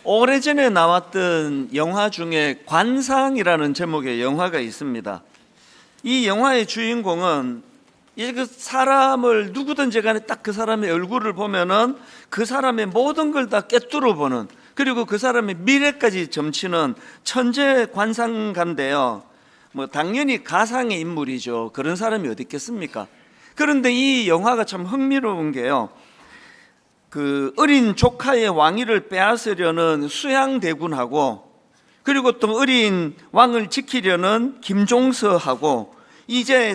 오래전에 나왔던 영화 중에 관상이라는 제목의 영화가 있습니다. 이 영화의 주인공은 그 사람을 누구든지 간에 딱 그 사람의 얼굴을 보면은 그 사람의 모든 걸 다 꿰뚫어 보는, 그리고 그 사람의 미래까지 점치는 천재 관상가인데요. 당연히 가상의 인물이죠. 그런 사람이 어디 있겠습니까? 그런데 이 영화가 참 흥미로운 게요, 그 어린 조카의 왕위를 빼앗으려는 수양대군하고, 그리고 또 어린 왕을 지키려는 김종서하고 이제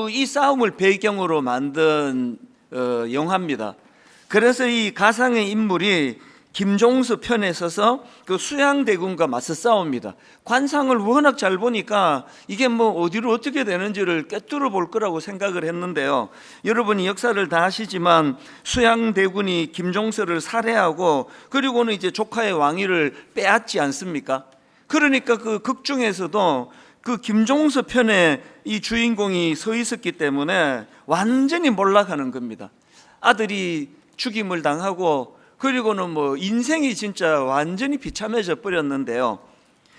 이 싸움을 배경으로 만든 영화입니다. 그래서 이 가상의 인물이 김종서 편에 서서 그 수양대군과 맞서 싸웁니다. 관상을 워낙 잘 보니까 이게 어디로 어떻게 되는지를 꿰뚫어 볼 거라고 생각을 했는데요. 여러분이 역사를 다 아시지만 수양대군이 김종서를 살해하고 그리고는 이제 조카의 왕위를 빼앗지 않습니까? 그러니까 그 극 중에서도 그 김종서 편에 이 주인공이 서 있었기 때문에 완전히 몰락하는 겁니다. 아들이 죽임을 당하고 그리고는 인생이 진짜 완전히 비참해져 버렸는데요.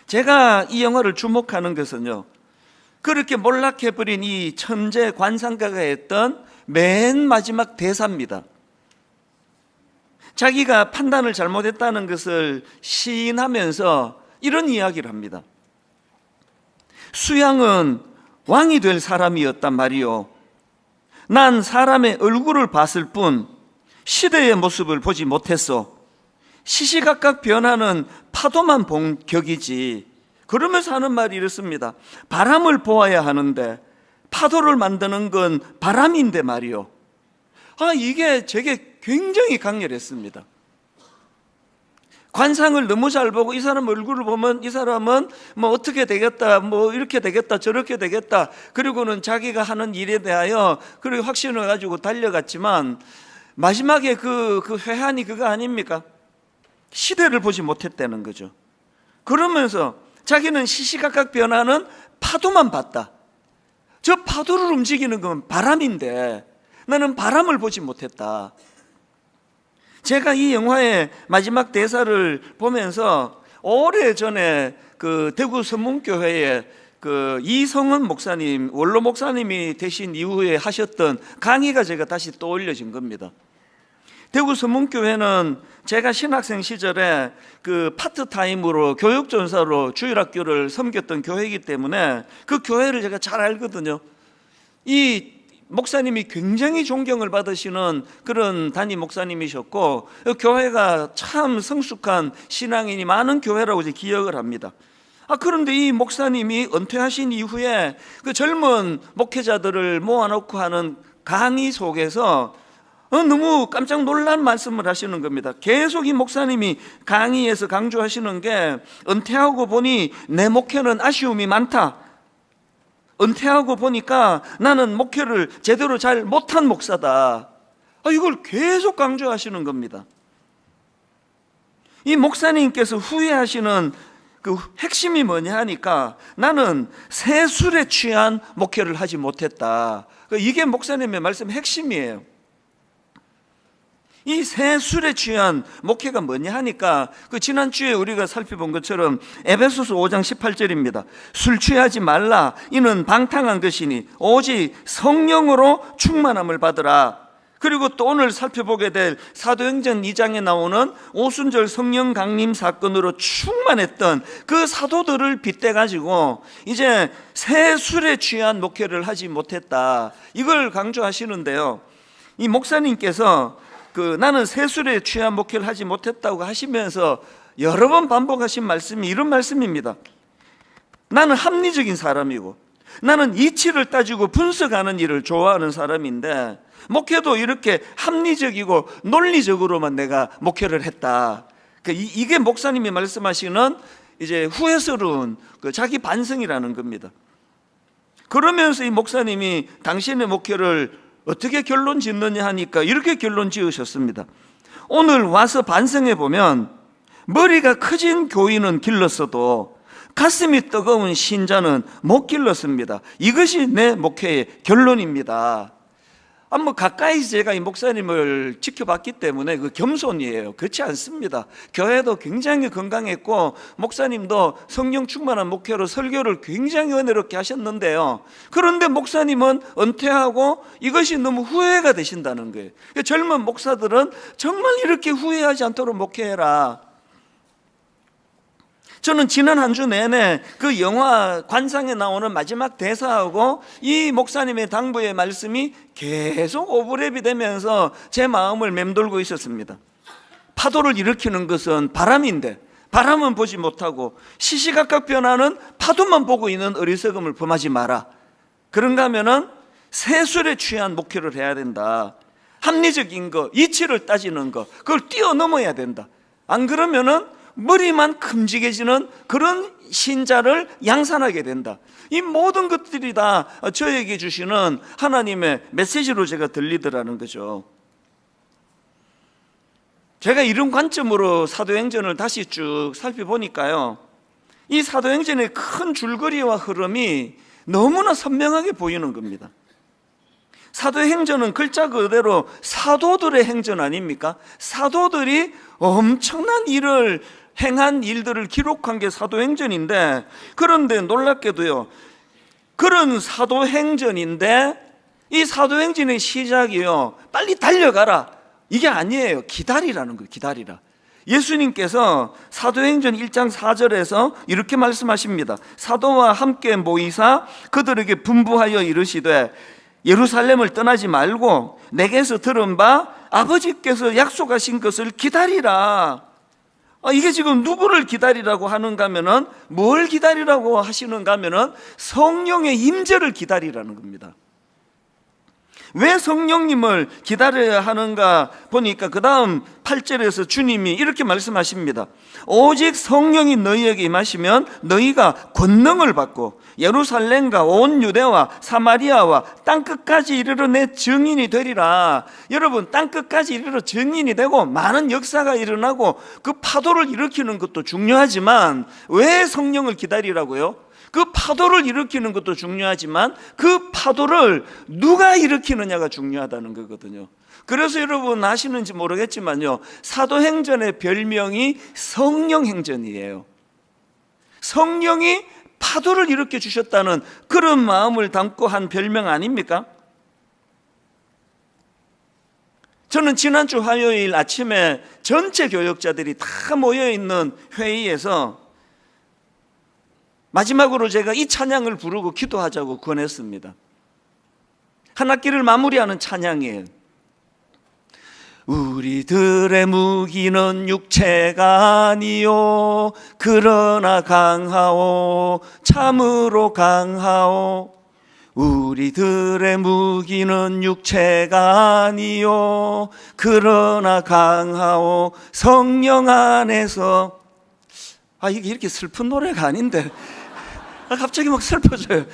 제가 이 영화를 주목하는 것은요, 그렇게 몰락해버린 이 천재 관상가가 했던 맨 마지막 대사입니다. 자기가 판단을 잘못했다는 것을 시인하면서 이런 이야기를 합니다. 수양은 왕이 될 사람이었단 말이요, 난 사람의 얼굴을 봤을 뿐 시대의 모습을 보지 못했어. 시시각각 변하는 파도만 본 격이지. 그러면서 하는 말이 이렇습니다. 바람을 보아야 하는데 파도를 만드는 건 바람인데 말이요. 이게 제게 굉장히 강렬했습니다. 관상을 너무 잘 보고 이 사람 얼굴을 보면 이 사람은 어떻게 되겠다, 이렇게 되겠다, 저렇게 되겠다, 그리고는 자기가 하는 일에 대하여 그리고 확신을 가지고 달려갔지만 마지막에 그 회한이 그거 아닙니까? 시대를 보지 못했다는 거죠. 그러면서 자기는 시시각각 변하는 파도만 봤다. 저 파도를 움직이는 건 바람인데 나는 바람을 보지 못했다. 제가 이 영화의 마지막 대사를 보면서 오래전에 그 대구 서문교회에 그 이성은 목사님, 원로 목사님이 되신 이후에 하셨던 강의가 제가 다시 떠올려진 겁니다. 대구 서문교회는 제가 신학생 시절에 그 파트타임으로 교육전사로 주일학교를 섬겼던 교회이기 때문에 그 교회를 제가 잘 알거든요. 이 목사님이 굉장히 존경을 받으시는 그런 담임 목사님이셨고, 교회가 참 성숙한 신앙인이 많은 교회라고 제가 기억을 합니다. 그런데 이 목사님이 은퇴하신 이후에 그 젊은 목회자들을 모아놓고 하는 강의 속에서 너무 깜짝 놀란 말씀을 하시는 겁니다. 계속 이 목사님이 강의에서 강조하시는 게, 은퇴하고 보니 내 목회는 아쉬움이 많다. 은퇴하고 보니까 나는 목회를 제대로 잘 못한 목사다. 이걸 계속 강조하시는 겁니다. 이 목사님께서 후회하시는 그 핵심이 뭐냐 하니까, 나는 새 술에 취한 목회를 하지 못했다. 이게 목사님의 말씀의 핵심이에요. 이 새 술에 취한 목회가 뭐냐 하니까, 지난주에 우리가 살펴본 것처럼 에베소서 5장 18절입니다. 술 취하지 말라. 이는 방탕한 것이니 오직 성령으로 충만함을 받으라. 그리고 또 오늘 살펴보게 될 사도행전 2장에 나오는 오순절 성령 강림 사건으로 충만했던 그 사도들을 빗대가지고 이제 새 술에 취한 목회를 하지 못했다, 이걸 강조하시는데요. 이 목사님께서 나는 새 술에 취한 목회를 하지 못했다고 하시면서 여러 번 반복하신 말씀이 이런 말씀입니다. 나는 합리적인 사람이고 나는 이치를 따지고 분석하는 일을 좋아하는 사람인데, 목회도 이렇게 합리적이고 논리적으로만 내가 목회를 했다. 이게 목사님이 말씀하시는 이제 후회스러운 자기 반성이라는 겁니다. 그러면서 이 목사님이 당신의 목회를 어떻게 결론 짓느냐 하니까 이렇게 결론 지으셨습니다. 오늘 와서 반성해 보면 머리가 커진 교인은 길렀어도 가슴이 뜨거운 신자는 못 길렀습니다. 이것이 내 목회의 결론입니다. 뭐 가까이서 제가 이 목사님을 지켜봤기 때문에 그 겸손이에요. 그렇지 않습니다. 교회도 굉장히 건강했고 목사님도 성령 충만한 목회로 설교를 굉장히 은혜롭게 하셨는데요. 그런데 목사님은 은퇴하고 이것이 너무 후회가 되신다는 거예요. 젊은 목사들은 정말 이렇게 후회하지 않도록 목회해라. 저는 지난 한 주 내내 그 영화 관상에 나오는 마지막 대사하고 이 목사님의 당부의 말씀이 계속 오버랩이 되면서 제 마음을 맴돌고 있었습니다. 파도를 일으키는 것은 바람인데 바람은 보지 못하고 시시각각 변하는 파도만 보고 있는 어리석음을 범하지 마라. 그런가 하면은 세술에 취한 목회를 해야 된다. 합리적인 거, 이치를 따지는 거, 그걸 뛰어넘어야 된다. 안 그러면은 머리만 큼직해지는 그런 신자를 양산하게 된다. 이 모든 것들이 다 저에게 주시는 하나님의 메시지로 제가 들리더라는 거죠. 제가 이런 관점으로 사도행전을 다시 쭉 살펴보니까요, 이 사도행전의 큰 줄거리와 흐름이 너무나 선명하게 보이는 겁니다. 사도행전은 글자 그대로 사도들의 행전 아닙니까? 사도들이 엄청난 일을 행한 일들을 기록한 게 사도행전인데, 그런데 놀랍게도요, 그런 사도행전인데 이 사도행전의 시작이요, 빨리 달려가라, 이게 아니에요. 기다리라는 거예요. 기다리라. 예수님께서 사도행전 1장 4절에서 이렇게 말씀하십니다. 사도와 함께 모이사 그들에게 분부하여 이르시되 예루살렘을 떠나지 말고 내게서 들은 바 아버지께서 약속하신 것을 기다리라. 이게 지금 누구를 기다리라고 하는가 하면은, 뭘 기다리라고 하시는가 하면은 성령의 임재를 기다리라는 겁니다. 왜 성령님을 기다려야 하는가 보니까 그 다음 8절에서 주님이 이렇게 말씀하십니다. 오직 성령이 너희에게 임하시면 너희가 권능을 받고 예루살렘과 온 유대와 사마리아와 땅끝까지 이르러 내 증인이 되리라. 여러분, 땅끝까지 이르러 증인이 되고 많은 역사가 일어나고 그 파도를 일으키는 것도 중요하지만, 왜 성령을 기다리라고요? 그 파도를 일으키는 것도 중요하지만 그 파도를 누가 일으키느냐가 중요하다는 거거든요. 그래서 여러분 아시는지 모르겠지만요, 사도행전의 별명이 성령행전이에요. 성령이 파도를 일으켜 주셨다는 그런 마음을 담고 한 별명 아닙니까? 저는 지난주 화요일 아침에 전체 교역자들이 다 모여있는 회의에서 마지막으로 제가 이 찬양을 부르고 기도하자고 권했습니다. 한 학기를 마무리하는 찬양이에요. 우리들의 무기는 육체가 아니요 그러나 강하오 참으로 강하오. 우리들의 무기는 육체가 아니요 그러나 강하오 성령 안에서. 이게 이렇게 슬픈 노래가 아닌데 갑자기 막 슬퍼져요.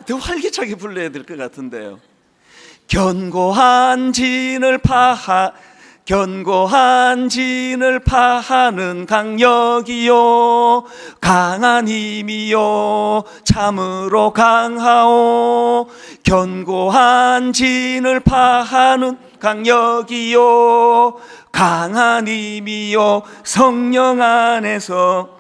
더 활기차게 불러야 될 것 같은데요. 견고한 진을 파하는 강력이요 강한 힘이요 참으로 강하오. 견고한 진을 파하는 강력이요 강한 힘이요 성령 안에서.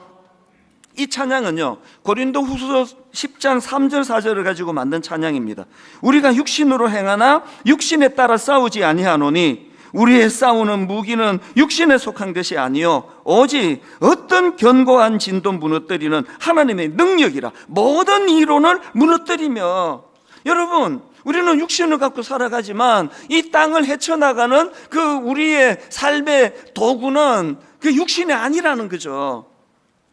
이 찬양은요, 고린도후서 10장 3절 4절을 가지고 만든 찬양입니다. 우리가 육신으로 행하나 육신에 따라 싸우지 아니하노니 우리의 싸우는 무기는 육신에 속한 것이 아니요 오직 어떤 견고한 진도 무너뜨리는 하나님의 능력이라. 모든 이론을 무너뜨리며. 여러분, 우리는 육신을 갖고 살아가지만 이 땅을 헤쳐나가는 그 우리의 삶의 도구는 그 육신이 아니라는 거죠.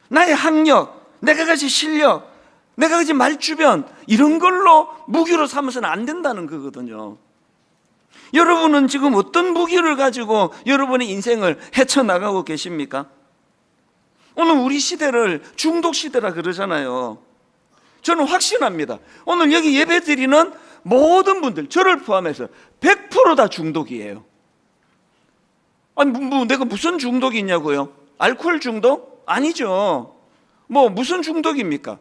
나의 학력, 내가 가진 실력, 내가 가진 말주변, 이런 걸로 무기로 삼아서는 안 된다는 거거든요. 여러분은 지금 어떤 무기를 가지고 여러분의 인생을 헤쳐나가고 계십니까? 오늘 우리 시대를 중독 시대라 그러잖아요. 저는 확신합니다. 오늘 여기 예배 드리는 모든 분들, 저를 포함해서 100% 다 중독이에요. 내가 무슨 중독이 있냐고요? 알코올 중독? 아니죠. 무슨 중독입니까?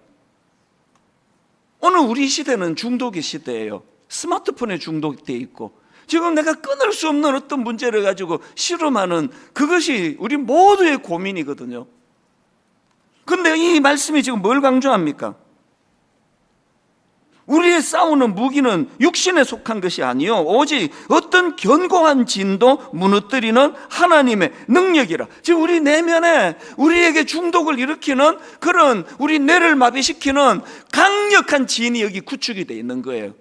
오늘 우리 시대는 중독의 시대예요. 스마트폰에 중독돼 있고 지금 내가 끊을 수 없는 어떤 문제를 가지고 씨름하는 그것이 우리 모두의 고민이거든요. 그런데 이 말씀이 지금 뭘 강조합니까? 우리의 싸우는 무기는 육신에 속한 것이 아니요 오직 어떤 견고한 진도 무너뜨리는 하나님의 능력이라. 지금 우리 내면에 우리에게 중독을 일으키는 그런 우리 뇌를 마비시키는 강력한 진이 여기 구축이 되어 있는 거예요.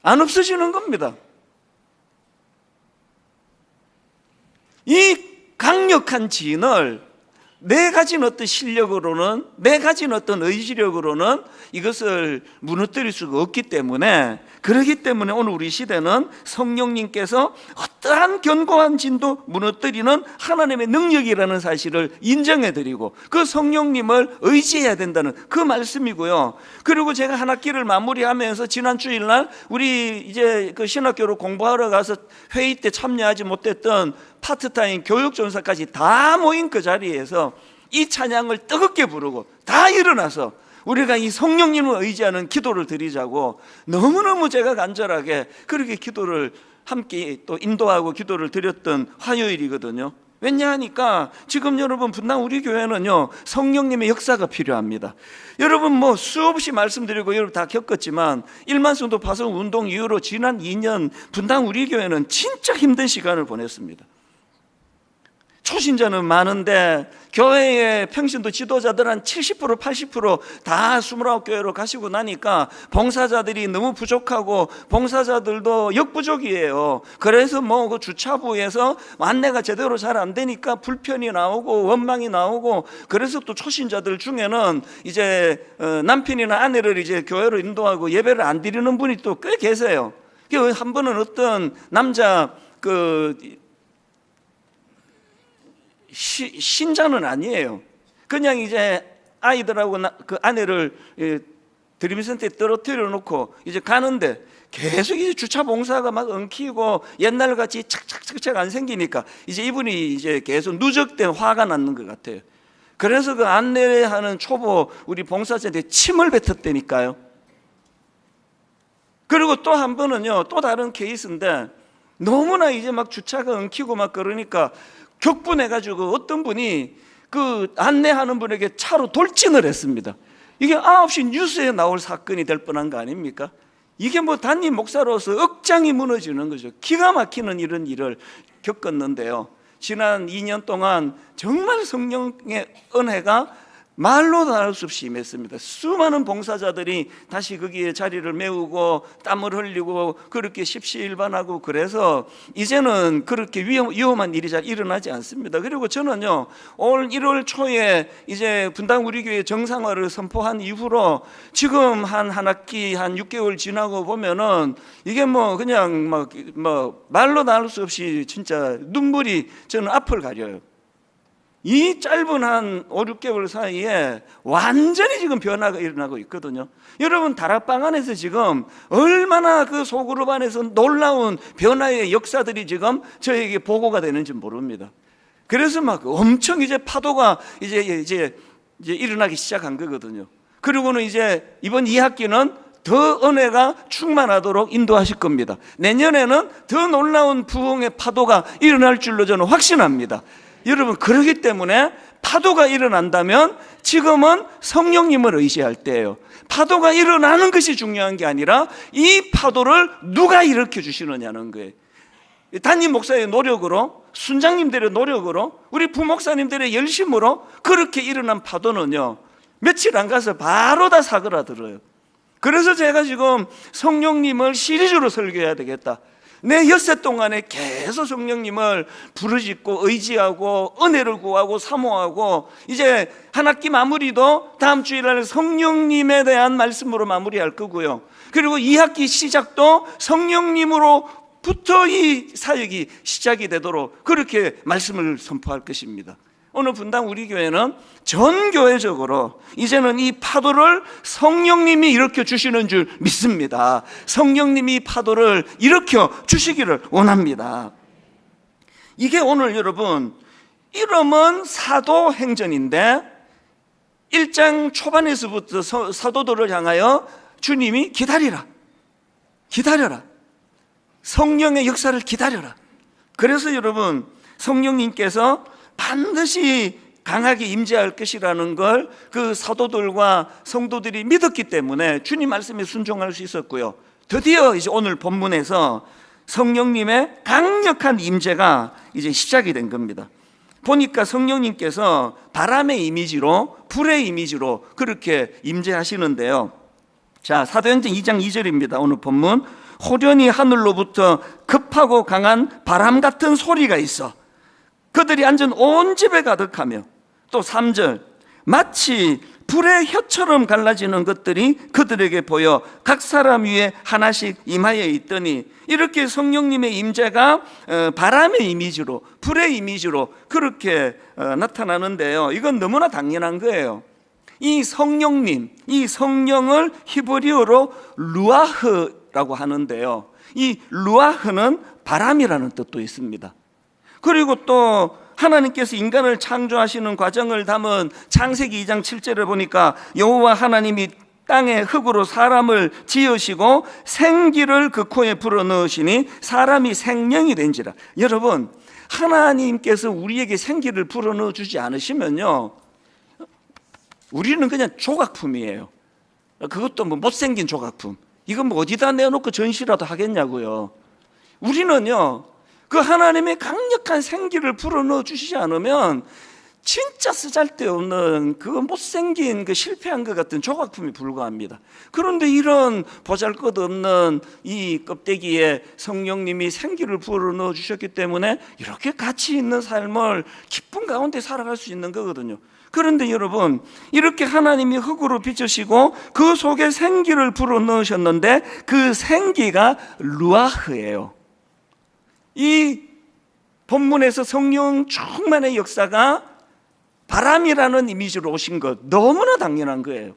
안 없어지는 겁니다. 이 강력한 진을 내 가진 어떤 실력으로는, 내 가진 어떤 의지력으로는 이것을 무너뜨릴 수가 없기 때문에, 그렇기 때문에 오늘 우리 시대는 성령님께서 어떠한 견고한 진도 무너뜨리는 하나님의 능력이라는 사실을 인정해드리고 그 성령님을 의지해야 된다는 그 말씀이고요. 그리고 제가 한 학기를 마무리하면서 지난 주일날 우리 이제 그 신학교로 공부하러 가서 회의 때 참여하지 못했던 파트타임 교육전사까지 다 모인 그 자리에서 이 찬양을 뜨겁게 부르고 다 일어나서 우리가 이 성령님을 의지하는 기도를 드리자고 너무너무 제가 간절하게 그렇게 기도를 함께 또 인도하고 기도를 드렸던 화요일이거든요. 왜냐하니까 지금 여러분 분당 우리 교회는요 성령님의 역사가 필요합니다. 여러분 뭐 수없이 말씀드리고 여러분 다 겪었지만 1만 성도 파송 운동 이후로 지난 2년 분당 우리 교회는 진짜 힘든 시간을 보냈습니다. 초신자는 많은데 교회의 평신도 지도자들 한 70% 80% 다 29교회로 가시고 나니까 봉사자들이 너무 부족하고 봉사자들도 역부족이에요. 그래서 뭐 그 주차부에서 안내가 제대로 잘 안 되니까 불편이 나오고 원망이 나오고, 그래서 또 초신자들 중에는 이제 남편이나 아내를 이제 교회로 인도하고 예배를 안 드리는 분이 또 꽤 계세요. 한 번은 어떤 남자 신자는 아니에요. 그냥 이제 아이들하고 그 아내를 드림센터에 떨어뜨려 놓고 이제 가는데 계속 이제 주차 봉사가 막 엉키고 옛날 같이 착착착착 안 생기니까 이제 이분이 이제 계속 누적된 화가 나는 것 같아요. 그래서 그 안내하는 초보 우리 봉사자한테 침을 뱉었다니까요. 그리고 또 한 번은요, 또 다른 케이스인데 너무나 이제 막 주차가 엉키고 막 그러니까 격분해가지고 어떤 분이 그 안내하는 분에게 차로 돌진을 했습니다. 이게 9시 뉴스에 나올 사건이 될 뻔한 거 아닙니까? 이게 뭐 담임 목사로서 억장이 무너지는 거죠. 기가 막히는 이런 일을 겪었는데요. 지난 2년 동안 정말 성령의 은혜가 말로 나눌 수 없이 임했습니다. 수많은 봉사자들이 다시 거기에 자리를 메우고 땀을 흘리고 그렇게 십시일반하고, 그래서 이제는 그렇게 위험한 일이 잘 일어나지 않습니다. 그리고 저는요, 올 1월 초에 이제 분당 우리 교회 정상화를 선포한 이후로 지금 한 학기 한 6개월 지나고 보면은 이게 뭐 그냥 뭐 말로 나눌 수 없이 진짜 눈물이 저는 앞을 가려요. 이 짧은 한 5, 6개월 사이에 완전히 지금 변화가 일어나고 있거든요. 여러분 다락방 안에서 지금 얼마나 그 소그룹 안에서 놀라운 변화의 역사들이 지금 저에게 보고가 되는지 모릅니다. 그래서 막 엄청 이제 파도가 이제 일어나기 시작한 거거든요. 그리고는 이제 이번 2학기는 더 은혜가 충만하도록 인도하실 겁니다. 내년에는 더 놀라운 부흥의 파도가 일어날 줄로 저는 확신합니다. 여러분, 그렇기 때문에 파도가 일어난다면 지금은 성령님을 의지할 때예요. 파도가 일어나는 것이 중요한 게 아니라 이 파도를 누가 일으켜 주시느냐는 거예요. 담임 목사의 노력으로, 순장님들의 노력으로, 우리 부목사님들의 열심으로 그렇게 일어난 파도는요, 며칠 안 가서 바로 다 사그라들어요. 그래서 제가 지금 성령님을 시리즈로 설교해야 되겠다. 내 엿새 동안에 계속 성령님을 부르짖고 의지하고 은혜를 구하고 사모하고, 이제 한 학기 마무리도 다음 주일날 성령님에 대한 말씀으로 마무리할 거고요. 그리고 2학기 시작도 성령님으로부터 이 사역이 시작이 되도록 그렇게 말씀을 선포할 것입니다. 오늘 분당 우리 교회는 전 교회적으로 이제는 이 파도를 성령님이 일으켜 주시는 줄 믿습니다. 성령님이 이 파도를 일으켜 주시기를 원합니다. 이게 오늘 여러분 이름은 사도행전인데 1장 초반에서부터 사도들을 향하여 주님이 기다리라, 기다려라. 성령의 역사를 기다려라. 그래서 여러분, 성령님께서 반드시 강하게 임재할 것이라는 걸 그 사도들과 성도들이 믿었기 때문에 주님 말씀에 순종할 수 있었고요. 드디어 이제 오늘 본문에서 성령님의 강력한 임재가 이제 시작이 된 겁니다. 보니까 성령님께서 바람의 이미지로, 불의 이미지로 그렇게 임재하시는데요. 자, 사도행전 2장 2절입니다. 오늘 본문. 호련히 하늘로부터 급하고 강한 바람 같은 소리가 있어 그들이 앉은 온 집에 가득하며, 또 3절, 마치 불의 혀처럼 갈라지는 것들이 그들에게 보여 각 사람 위에 하나씩 임하여 있더니, 이렇게 성령님의 임재가 바람의 이미지로, 불의 이미지로 그렇게 나타나는데요. 이건 너무나 당연한 거예요. 이 성령님, 이 성령을 히브리어로 루아흐라고 하는데요. 이 루아흐는 바람이라는 뜻도 있습니다. 그리고 또 하나님께서 인간을 창조하시는 과정을 담은 창세기 2장 7절을 보니까 여호와 하나님이 땅에 흙으로 사람을 지으시고 생기를 그 코에 불어넣으시니 사람이 생명이 된지라. 여러분, 하나님께서 우리에게 생기를 불어넣어 주지 않으시면요, 우리는 그냥 조각품이에요. 그것도 뭐 못생긴 조각품. 이건 뭐 어디다 내놓고 전시라도 하겠냐고요. 우리는요, 그 하나님의 강력한 생기를 불어넣어 주시지 않으면 진짜 쓰잘데없는 그 못생긴 그 실패한 것 같은 조각품이 불과합니다. 그런데 이런 보잘것없는 이 껍데기에 성령님이 생기를 불어넣어 주셨기 때문에 이렇게 가치 있는 삶을 기쁨 가운데 살아갈 수 있는 거거든요. 그런데 여러분, 이렇게 하나님이 흙으로 빚으시고 그 속에 생기를 불어넣으셨는데 그 생기가 루아흐예요. 이 본문에서 성령 충만의 역사가 바람이라는 이미지로 오신 것, 너무나 당연한 거예요.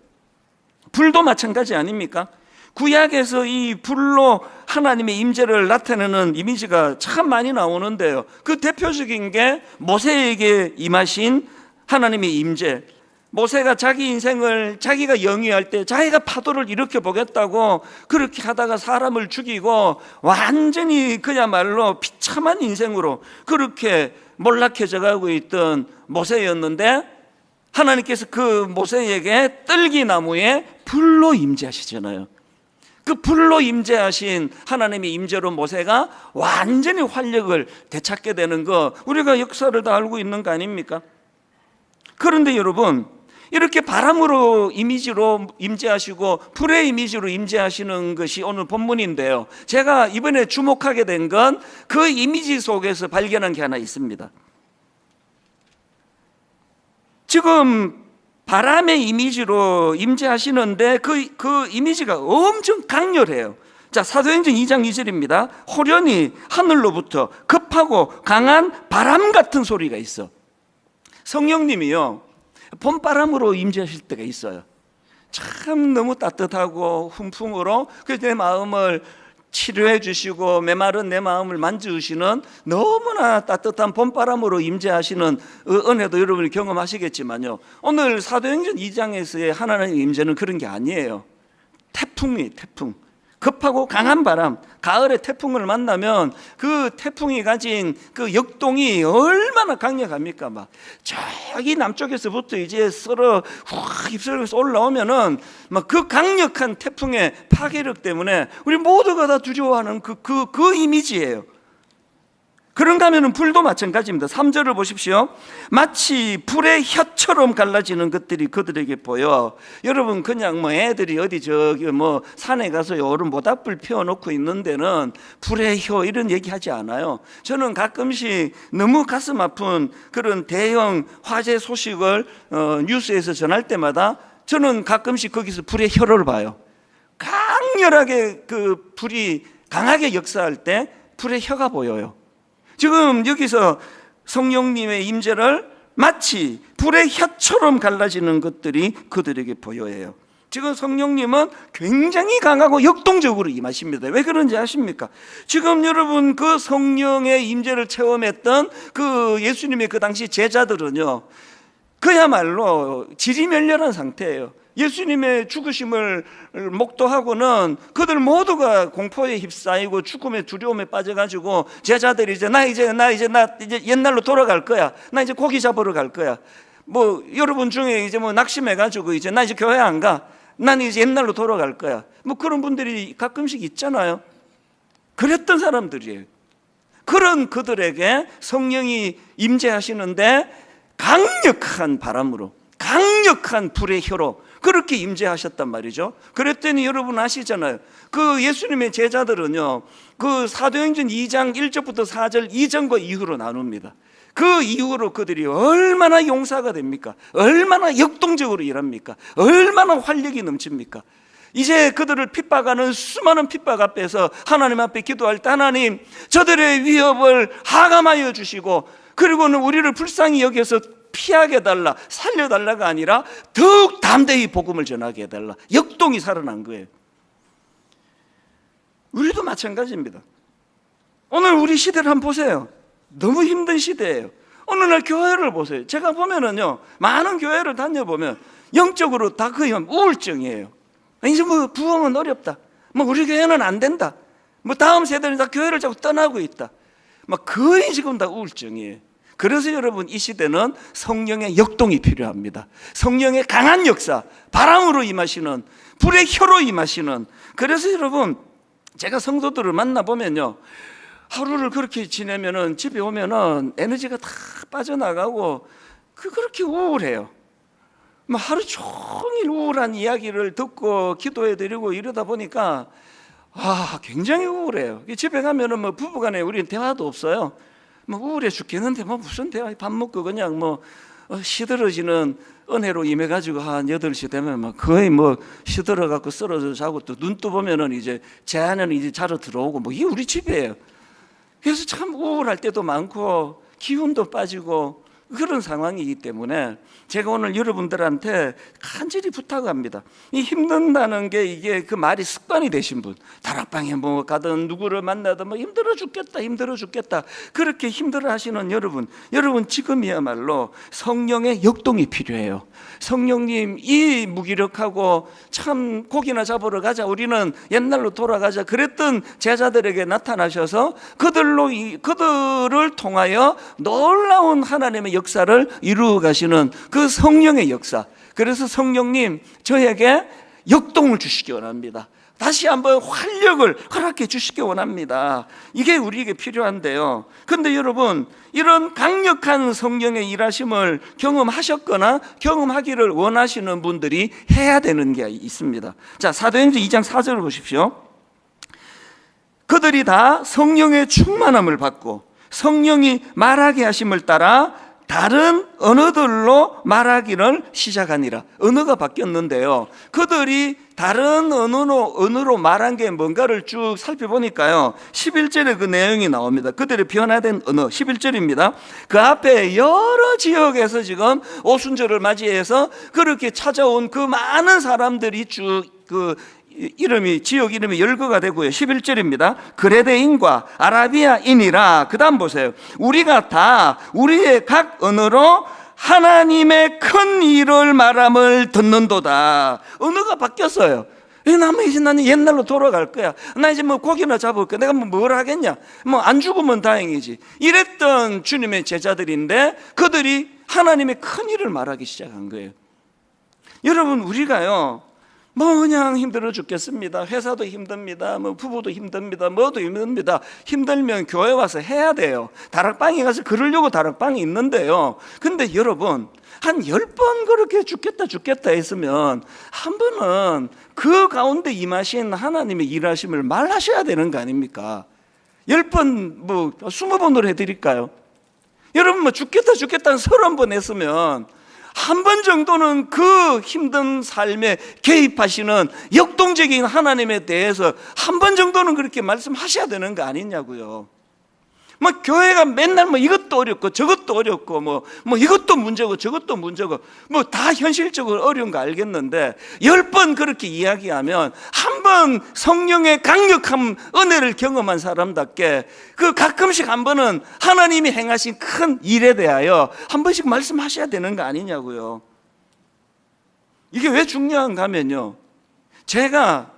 불도 마찬가지 아닙니까? 구약에서 이 불로 하나님의 임재를 나타내는 이미지가 참 많이 나오는데요. 그 대표적인 게 모세에게 임하신 하나님의 임재. 모세가 자기 인생을 자기가 영위할 때 자기가 파도를 일으켜 보겠다고 그렇게 하다가 사람을 죽이고 완전히 그야말로 비참한 인생으로 그렇게 몰락해져 가고 있던 모세였는데, 하나님께서 그 모세에게 뜰기나무에 불로 임재하시잖아요. 그 불로 임재하신 하나님의 임재로 모세가 완전히 활력을 되찾게 되는 거, 우리가 역사를 다 알고 있는 거 아닙니까? 그런데 여러분, 이렇게 바람으로 이미지로 임재하시고 불의 이미지로 임재하시는 것이 오늘 본문인데요. 제가 이번에 주목하게 된 건 그 이미지 속에서 발견한 게 하나 있습니다. 지금 바람의 이미지로 임재하시는데 그 이미지가 엄청 강렬해요. 자, 사도행전 2장 2절입니다. 호련히 하늘로부터 급하고 강한 바람 같은 소리가 있어. 성령님이요, 봄바람으로 임재하실 때가 있어요. 참 너무 따뜻하고 훈풍으로 내 마음을 치료해 주시고 메마른 내 마음을 만져주시는 너무나 따뜻한 봄바람으로 임재하시는 은혜도 여러분이 경험하시겠지만요, 오늘 사도행전 2장에서의 하나님의 임재는 그런 게 아니에요. 태풍이 태풍, 급하고 강한 바람. 가을에 태풍을 만나면 그 태풍이 가진 그 역동이 얼마나 강력합니까? 막 저기 남쪽에서부터 이제 썰어 확 휩쓸려서 올라오면은 막 그 강력한 태풍의 파괴력 때문에 우리 모두가 다 두려워하는 그 이미지예요. 그런가 하면 불도 마찬가지입니다. 3절을 보십시오. 마치 불의 혀처럼 갈라지는 것들이 그들에게 보여. 여러분, 그냥 뭐 애들이 어디 저기 뭐 산에 가서 요런 모닥불 피워놓고 있는 데는 불의 혀 이런 얘기 하지 않아요. 저는 가끔씩 너무 가슴 아픈 그런 대형 화재 소식을 뉴스에서 전할 때마다 저는 가끔씩 거기서 불의 혀를 봐요. 강렬하게 그 불이 강하게 역사할 때 불의 혀가 보여요. 지금 여기서 성령님의 임재를 마치 불의 혀처럼 갈라지는 것들이 그들에게 보여요. 지금 성령님은 굉장히 강하고 역동적으로 임하십니다. 왜 그런지 아십니까? 지금 여러분, 그 성령의 임재를 체험했던 그 예수님의 그 당시 제자들은요, 그야말로 지리멸렬한 상태예요. 예수님의 죽으심을 목도하고는 그들 모두가 공포에 휩싸이고 죽음의 두려움에 빠져가지고 제자들이 나 이제 옛날로 돌아갈 거야. 나 이제 고기 잡으러 갈 거야. 뭐 여러분 중에 이제 뭐 낙심해가지고 나 이제 교회 안 가. 난 이제 옛날로 돌아갈 거야. 뭐 그런 분들이 가끔씩 있잖아요. 그랬던 사람들이에요. 그런 그들에게 성령이 임재하시는데 강력한 바람으로, 강력한 불의 혀로 그렇게 임재하셨단 말이죠. 그랬더니 여러분 아시잖아요. 그 예수님의 제자들은요, 그 사도행전 2장 1절부터 4절 이전과 이후로 나눕니다. 그 이후로 그들이 얼마나 용사가 됩니까? 얼마나 역동적으로 일합니까? 얼마나 활력이 넘칩니까? 이제 그들을 핍박하는 수많은 핍박 앞에서 하나님 앞에 기도할 때 하나님, 저들의 위협을 하감하여 주시고, 그리고는 우리를 불쌍히 여겨서 피하게 해달라, 살려달라가 아니라 더욱 담대히 복음을 전하게 해달라. 역동이 살아난 거예요. 우리도 마찬가지입니다. 오늘 우리 시대를 한번 보세요. 너무 힘든 시대예요. 어느 날 교회를 보세요. 제가 보면은요, 많은 교회를 다녀보면 영적으로 다 거의 우울증이에요. 이제 뭐 부흥은 어렵다, 뭐 우리 교회는 안 된다, 뭐 다음 세대는 다 교회를 자꾸 떠나고 있다, 막 거의 지금 다 우울증이에요. 그래서 여러분, 이 시대는 성령의 역동이 필요합니다. 성령의 강한 역사, 바람으로 임하시는, 불의 혀로 임하시는. 그래서 여러분, 제가 성도들을 만나보면요, 하루를 그렇게 지내면은 집에 오면은 에너지가 다 빠져나가고 그렇게 우울해요. 뭐 하루 종일 우울한 이야기를 듣고 기도해드리고 이러다 보니까 굉장히 우울해요. 집에 가면은 뭐 부부간에 우리는 대화도 없어요. 뭐 우울해 죽겠는데 뭐 무슨 대화, 밥 먹고 그냥 뭐 시들어지는 은혜로 임해가지고 한 8시 되면 막 거의 뭐 시들어갖고 쓰러져 자고, 또 눈 떠보면은 이제 제 아내는 이제 자러 들어오고, 뭐 이게 우리 집이에요. 그래서 참 우울할 때도 많고 기운도 빠지고 그런 상황이기 때문에 제가 오늘 여러분들한테 간절히 부탁합니다. 이 힘든다는 게 이게 그 말이 습관이 되신 분, 다락방에 뭐 가든 누구를 만나든 뭐 힘들어 죽겠다 그렇게 힘들어 하시는 여러분 지금이야말로 성령의 역동이 필요해요. 성령님, 이 무기력하고 참 고기나 잡으러 가자, 우리는 옛날로 돌아가자 그랬던 제자들에게 나타나셔서 그들을 통하여 놀라운 하나님의 역사를 이루어 가시는 그 성령의 역사. 그래서 성령님, 저에게 역동을 주시기 원합니다. 다시 한번 활력을 허락해 주시기 원합니다. 이게 우리에게 필요한데요. 근데 여러분, 이런 강력한 성령의 일하심을 경험하셨거나 경험하기를 원하시는 분들이 해야 되는 게 있습니다. 자, 사도행전 2장 4절을 보십시오. 그들이 다 성령의 충만함을 받고 성령이 말하게 하심을 따라 다른 언어들로 말하기를 시작하니라. 언어가 바뀌었는데요, 그들이 다른 언어로 말한 게 뭔가를 쭉 살펴보니까요, 11절에 그 내용이 나옵니다. 그들의 변화된 언어, 11절입니다. 그 앞에 여러 지역에서 지금 오순절을 맞이해서 그렇게 찾아온 그 많은 사람들이 쭉 지역 이름이 열거가 되고요. 11절입니다. 그레데인과 아라비아인이라. 그 다음 보세요. 우리가 다 우리의 각 언어로 하나님의 큰 일을 말함을 듣는도다. 언어가 바뀌었어요. 나는 옛날로 돌아갈 거야. 나 이제 뭐 고기나 잡을 거야. 내가 뭘 하겠냐. 뭐 안 죽으면 다행이지. 이랬던 주님의 제자들인데 그들이 하나님의 큰 일을 말하기 시작한 거예요. 여러분, 우리가요, 뭐 그냥 힘들어 죽겠습니다, 회사도 힘듭니다, 뭐 부부도 힘듭니다, 뭐도 힘듭니다. 힘들면 교회 와서 해야 돼요. 다락방에 가서 그러려고 다락방이 있는데요, 근데 여러분, 한 10번 그렇게 죽겠다 했으면 한 번은 그 가운데 임하신 하나님의 일하심을 말하셔야 되는 거 아닙니까? 10번, 뭐 20번으로 해드릴까요? 여러분, 뭐 죽겠다 30번 했으면 한 번 정도는 그 힘든 삶에 개입하시는 역동적인 하나님에 대해서 한 번 정도는 그렇게 말씀하셔야 되는 거 아니냐고요. 뭐 교회가 맨날 뭐 이것도 어렵고 저것도 어렵고 뭐 이것도 문제고 저것도 문제고 뭐 다 현실적으로 어려운 거 알겠는데 10번 그렇게 이야기하면 한 번 성령의 강력한 은혜를 경험한 사람답게 그 가끔씩 한 번은 하나님이 행하신 큰 일에 대하여 한 번씩 말씀하셔야 되는 거 아니냐고요. 이게 왜 중요한가 하면요, 제가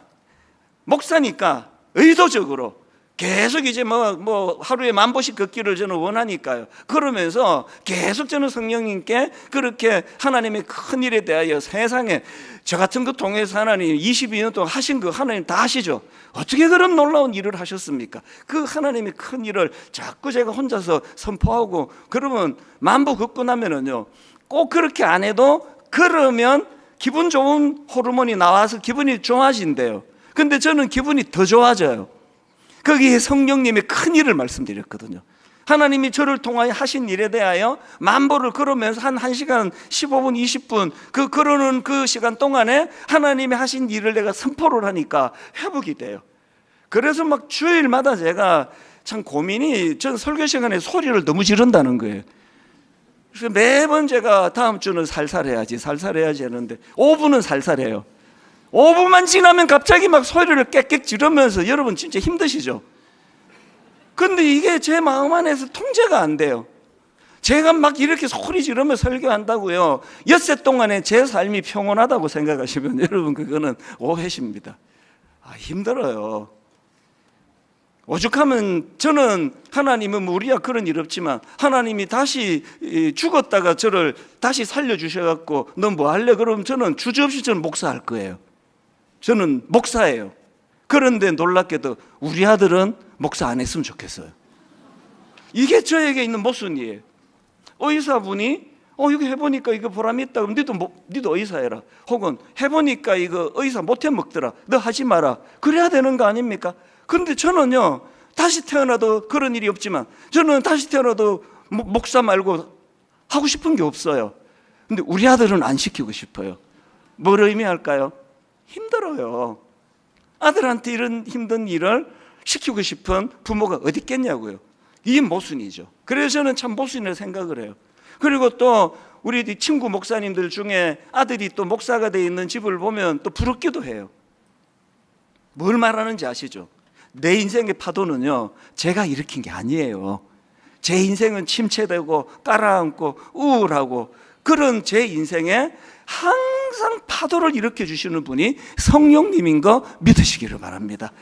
목사니까 의도적으로 계속 이제 뭐 하루에 10,000보씩 걷기를 저는 원하니까요. 그러면서 계속 저는 성령님께 그렇게 하나님의 큰 일에 대하여 세상에 저 같은 거 통해서 하나님 22년 동안 하신 거 하나님 다 아시죠? 어떻게 그런 놀라운 일을 하셨습니까? 그 하나님의 큰 일을 자꾸 제가 혼자서 선포하고, 그러면 10,000보 걷고 나면은요, 꼭 그렇게 안 해도 그러면 기분 좋은 호르몬이 나와서 기분이 좋아진대요. 근데 저는 기분이 더 좋아져요. 거기에 성령님의 큰 일을 말씀드렸거든요. 하나님이 저를 통하여 하신 일에 대하여 10,000보를 걸으면서 한 1시간 15분 20분 걸어는 그 시간 동안에 하나님이 하신 일을 내가 선포를 하니까 회복이 돼요. 그래서 막 주일마다 제가 참 고민이, 전 설교 시간에 소리를 너무 지른다는 거예요. 그래서 매번 제가 다음 주는 살살해야지 하는데 5분은 살살해요. 5분만 지나면 갑자기 막 소리를 꽥꽥 지르면서, 여러분 진짜 힘드시죠? 근데 이게 제 마음 안에서 통제가 안 돼요. 제가 막 이렇게 소리 지르며 설교한다고요, 엿새 동안에 제 삶이 평온하다고 생각하시면 여러분 그거는 오해십니다. 힘들어요. 오죽하면 저는, 하나님은 우리야 그런 일 없지만 하나님이 다시 죽었다가 저를 다시 살려주셔갖고 너 뭐 할래? 그러면 저는 주저없이 저는 목사할 거예요. 저는 목사예요. 그런데 놀랍게도 우리 아들은 목사 안 했으면 좋겠어요. 이게 저에게 있는 모순이에요. 의사분이 이거 해보니까 이거 보람이 있다. 그럼 니도 의사 해라. 혹은 해보니까 이거 의사 못해 먹더라. 너 하지 마라. 그래야 되는 거 아닙니까? 그런데 저는요, 다시 태어나도 그런 일이 없지만 저는 다시 태어나도 목사 말고 하고 싶은 게 없어요. 근데 우리 아들은 안 시키고 싶어요. 뭘 의미할까요? 힘들어요. 아들한테 이런 힘든 일을 시키고 싶은 부모가 어디 있겠냐고요. 이게 모순이죠. 그래서 저는 참 모순이라고 생각을 해요. 그리고 또 우리 친구 목사님들 중에 아들이 또 목사가 돼 있는 집을 보면 또 부럽기도 해요. 뭘 말하는지 아시죠? 내 인생의 파도는요, 제가 일으킨 게 아니에요. 제 인생은 침체되고 깔아앉고 우울하고 그런 제 인생에 항상 파도를 일으켜 주시는 분이 성령님인 거 믿으시기를 바랍니다.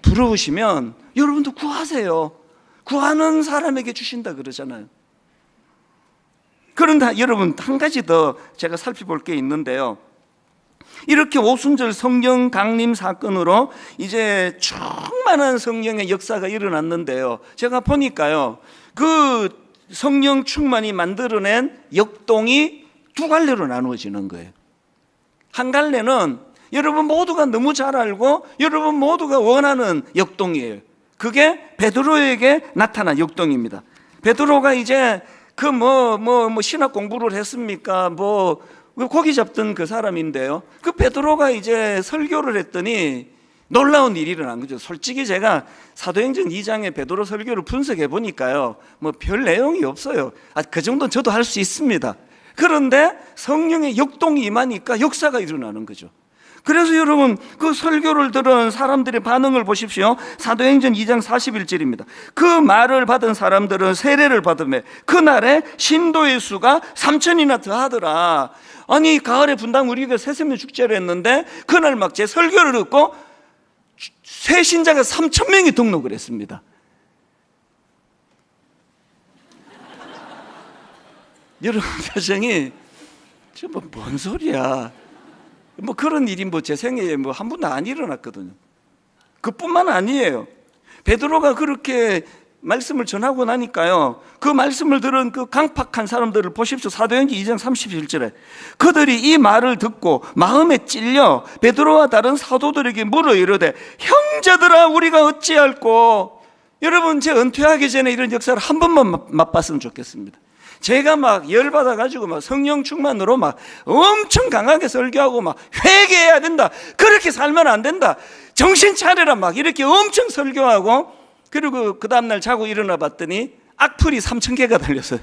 부러우시면 여러분도 구하세요. 구하는 사람에게 주신다 그러잖아요. 그런데 여러분, 한 가지 더 제가 살펴볼 게 있는데요, 이렇게 오순절 성령 강림 사건으로 이제 충만한 성령의 역사가 일어났는데요, 제가 보니까요, 그 성령 충만이 만들어낸 역동이 두 갈래로 나누어지는 거예요. 한 갈래는 여러분 모두가 너무 잘 알고 여러분 모두가 원하는 역동이에요. 그게 베드로에게 나타난 역동입니다. 베드로가 이제 그 신학 공부를 했습니까? 고기 잡던 그 사람인데요, 그 베드로가 이제 설교를 했더니 놀라운 일이 일어난 거죠. 솔직히 제가 사도행전 2장의 베드로 설교를 분석해 보니까요, 별 내용이 없어요. 그 정도는 저도 할 수 있습니다. 그런데 성령의 역동이 임하니까 역사가 일어나는 거죠. 그래서 여러분, 그 설교를 들은 사람들의 반응을 보십시오. 사도행전 2장 41절입니다. 그 말을 받은 사람들은 세례를 받으며 그날에 신도의 수가 3,000이나 더하더라. 아니, 가을에 분당 우리가 새세면 축제를 했는데 그날 막 제 설교를 듣고 새 신자가 3,000명이 등록을 했습니다. 여러분 표정이 뭔 소리야. 그런 일이 제 생애에 한 번도 안 일어났거든요. 그뿐만 아니에요. 베드로가 그렇게 말씀을 전하고 나니까요, 그 말씀을 들은 그 강팍한 사람들을 보십시오. 사도행전 2장 31절에 그들이 이 말을 듣고 마음에 찔려 베드로와 다른 사도들에게 물어 이르되 형제들아 우리가 어찌할꼬. 여러분, 제 은퇴하기 전에 이런 역사를 한 번만 맛봤으면 좋겠습니다. 제가 막 열받아가지고 막 성령 충만으로 막 엄청 강하게 설교하고 막 회개해야 된다, 그렇게 살면 안 된다, 정신 차려라 막 이렇게 엄청 설교하고, 그리고 그 다음날 자고 일어나 봤더니 악플이 3,000개가 달렸어요.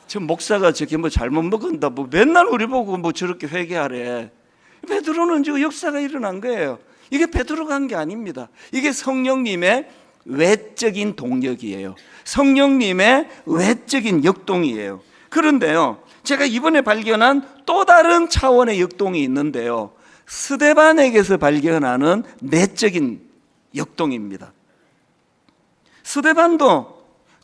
저 목사가 저게 잘못 먹은다, 맨날 우리 보고 저렇게 회개하래. 베드로는 지금 역사가 일어난 거예요. 이게 베드로가 한 게 아닙니다. 이게 성령님의 외적인 동력이에요. 성령님의 외적인 역동이에요. 그런데요, 제가 이번에 발견한 또 다른 차원의 역동이 있는데요, 스데반에게서 발견하는 내적인 역동입니다. 스데반도